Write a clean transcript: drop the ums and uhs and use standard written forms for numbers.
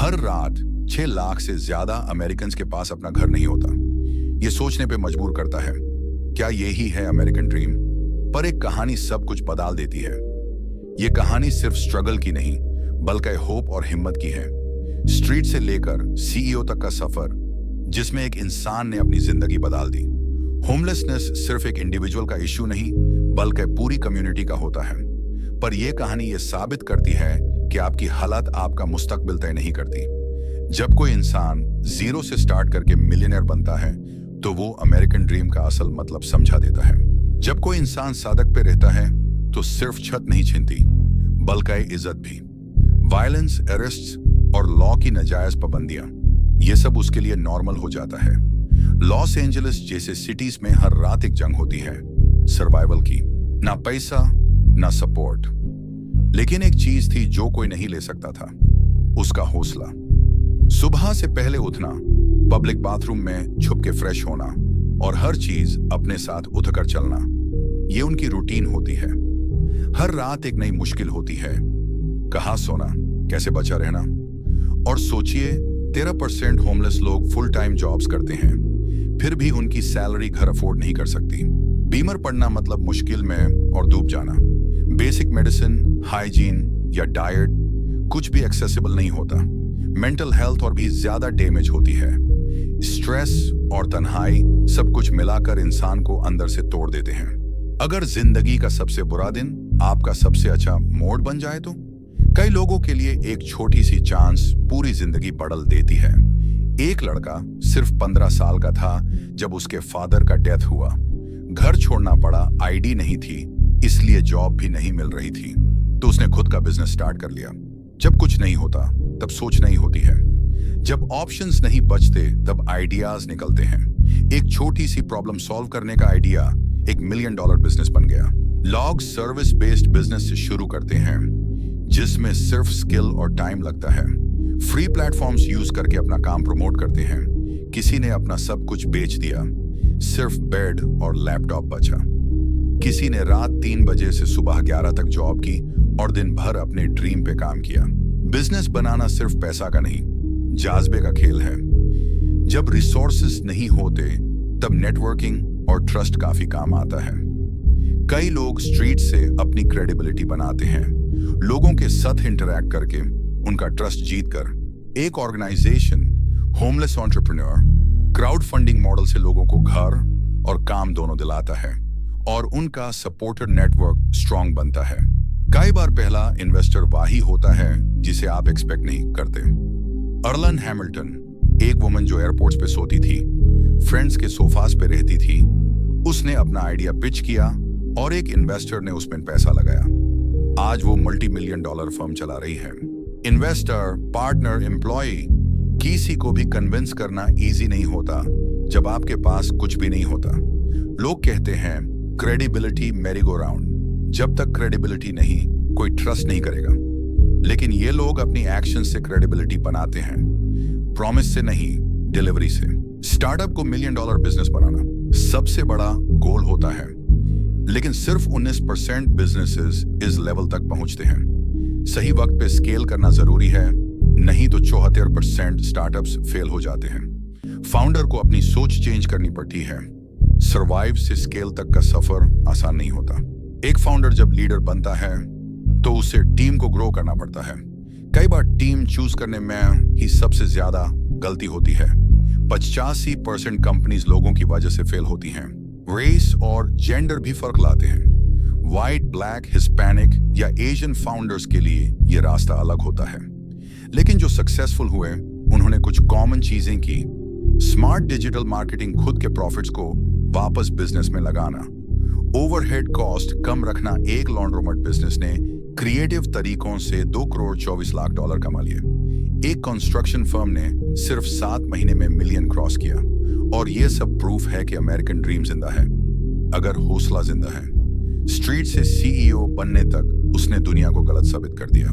हर रात 6 लाख से ज्यादा अमेरिकन्स के पास अपना घर नहीं होता। ये सोचने पे मजबूर करता है, क्या यही है अमेरिकन ड्रीम? पर एक कहानी सब कुछ बदल देती है। ये कहानी सिर्फ स्ट्रगल की नहीं, बल्कि होप और हिम्मत की है। स्ट्रीट से लेकर सीईओ तक का सफर, जिसमें एक इंसान ने अपनी जिंदगी बदल दी। होमलेसनेस सिर्फ एक इंडिविजुअल का इश्यू नहीं, बल्कि पूरी कम्युनिटी का होता है। पर यह कहानी ये साबित करती है कि आपकी हालत आपका मुस्तकबिल तय नहीं करती। जब कोई इंसान जीरो से स्टार्ट करके मिलियनेयर बनता है, तो वो अमेरिकन ड्रीम का असल मतलब समझा देता है। जब कोई इंसान सड़क पे रहता है, तो सिर्फ छत नहीं छीनती, बल्कि इज्जत भी। वायलेंस, अरेस्ट और लॉ की नाजायज पाबंदियां, ये सब उसके लिए नॉर्मल हो जाता है। लॉस एंजलिस जैसे सिटीज में हर रात एक जंग होती है, सर्वाइवल की। ना पैसा, ना सपोर्ट, लेकिन एक चीज थी जो कोई नहीं ले सकता था, उसका हौसला। सुबह से पहले उठना, पब्लिक बाथरूम में छुप के फ्रेश होना और हर चीज अपने साथ उठकर चलना, ये उनकी रूटीन होती है। हर रात एक नई मुश्किल होती है, कहाँ सोना, कैसे बचा रहना। और सोचिए, 13% होमलेस लोग फुल टाइम जॉब्स करते हैं, फिर भी उनकी सैलरी घर अफोर्ड नहीं कर सकती। बीमार पड़ना मतलब मुश्किल में और डूब जाना। बेसिक मेडिसिन, हाइजीन या डाइट कुछ भी एक्सेसिबल नहीं होता। मेंटल हेल्थ और भी ज्यादा डैमेज होती है। स्ट्रेस और तन्हाई सब कुछ मिलाकर इंसान को अंदर से तोड़ देते हैं। अगर जिंदगी का सबसे बुरा दिन आपका सबसे अच्छा मोड बन जाए, तो कई लोगों के लिए एक छोटी सी चांस पूरी जिंदगी बदल देती है। एक लड़का सिर्फ 15 साल का था जब उसके फादर का डेथ हुआ। घर छोड़ना पड़ा, आईडी नहीं थी, इसलिए जॉब भी नहीं मिल रही थी, तो उसने खुद का बिजनेस स्टार्ट कर लिया। जब कुछ नहीं होता, तब सोच नहीं होती है। जब ऑप्शंस नहीं बचते, तब आइडियाज निकलते हैं। एक छोटी सी प्रॉब्लम सॉल्व करने का आइडिया $1 मिलियन बिजनेस बन गया। लोग सर्विस बेस्ड बिजनेस से शुरू करते हैं, जिसमें सिर्फ स्किल और टाइम लगता है। फ्री प्लेटफॉर्म्स यूज करके अपना काम प्रमोट करते हैं। किसी ने अपना सब कुछ बेच दिया, सिर्फ बेड और लैपटॉप बचा। किसी ने रात 3 बजे से सुबह 11 तक जॉब की और दिन भर अपने ड्रीम पे काम किया। बिजनेस बनाना सिर्फ पैसा का नहीं, जाज़बे का खेल है। जब रिसोर्सेस नहीं होते, तब नेटवर्किंग और ट्रस्ट काफी काम आता है। कई लोग स्ट्रीट से अपनी क्रेडिबिलिटी बनाते हैं, लोगों के साथ इंटरैक्ट करके उनका ट्रस्ट जीतकर। एक organisation homeless entrepreneur crowd funding model से लोगों को घर और काम दोनों दिलाता है, और उनका सपोर्टर नेटवर्क स्ट्रांग बनता है। कई बार पहला इन्वेस्टर वही होता है जिसे आप एक्सपेक्ट नहीं करते। अर्लन हैमिल्टन, एक वुमन जो एयरपोर्ट्स पे सोती थी, फ्रेंड्स के सोफास पे रहती थी, उसने अपना आइडिया पिच किया और एक इन्वेस्टर ने उसमें पैसा लगाया। आज वो $multi-million फर्म चला रही है। इन्वेस्टर, पार्टनर, एम्प्लॉय, किसी को भी कन्विंस करना इजी नहीं होता जब आपके पास कुछ भी नहीं होता। लोग कहते हैं क्रेडिबिलिटी मैरी गो राउंड, जब तक क्रेडिबिलिटी नहीं, कोई ट्रस्ट नहीं करेगा। लेकिन ये लोग अपनी एक्शन से क्रेडिबिलिटी बनाते हैं, प्रॉमिस से नहीं, डिलीवरी से। स्टार्टअप को $1 मिलियन बिजनेस बनाना सबसे बड़ा गोल होता है, लेकिन सिर्फ 19% बिजनेसेस इस लेवल तक पहुंचते हैं। सही वक्त पे स्केल करना जरूरी है, नहीं तो 74% स्टार्टअप्स फेल हो जाते हैं। फाउंडर को अपनी सोच चेंज करनी पड़ती है। सर्वाइव से स्केल तक का सफर आसान नहीं होता। एक फाउंडर जब लीडर बनता है, तो उसे टीम को ग्रो करना पड़ता है। कई बार टीम चूज करने में ही सबसे ज्यादा गलती होती है। 85% कंपनीज लोगों की वजह से फेल होती हैं। रेस और जेंडर भी फर्क लाते हैं। व्हाइट, ब्लैक, हिस्पैनिक या एशियन फाउंडर्स के लिए यह रास्ता अलग होता है। लेकिन जो सक्सेसफुल हुए, उन्होंने कुछ कॉमन चीजें की। स्मार्ट डिजिटल मार्केटिंग, खुद के प्रॉफिट्स को वापस बिजनेस में लगाना, ओवरहेड कॉस्ट कम रखना। एक लॉन्ड्रोमेट बिजनेस ने क्रिएटिव तरीकों से $2,24,00,000 कमा लिए। एक कंस्ट्रक्शन फर्म ने सिर्फ 7 महीने में मिलियन क्रॉस किया। और यह सब प्रूफ है कि अमेरिकन ड्रीम जिंदा है, अगर हौसला जिंदा है। स्ट्रीट से सीईओ बनने तक उसने दुनिया को गलत साबित कर दिया।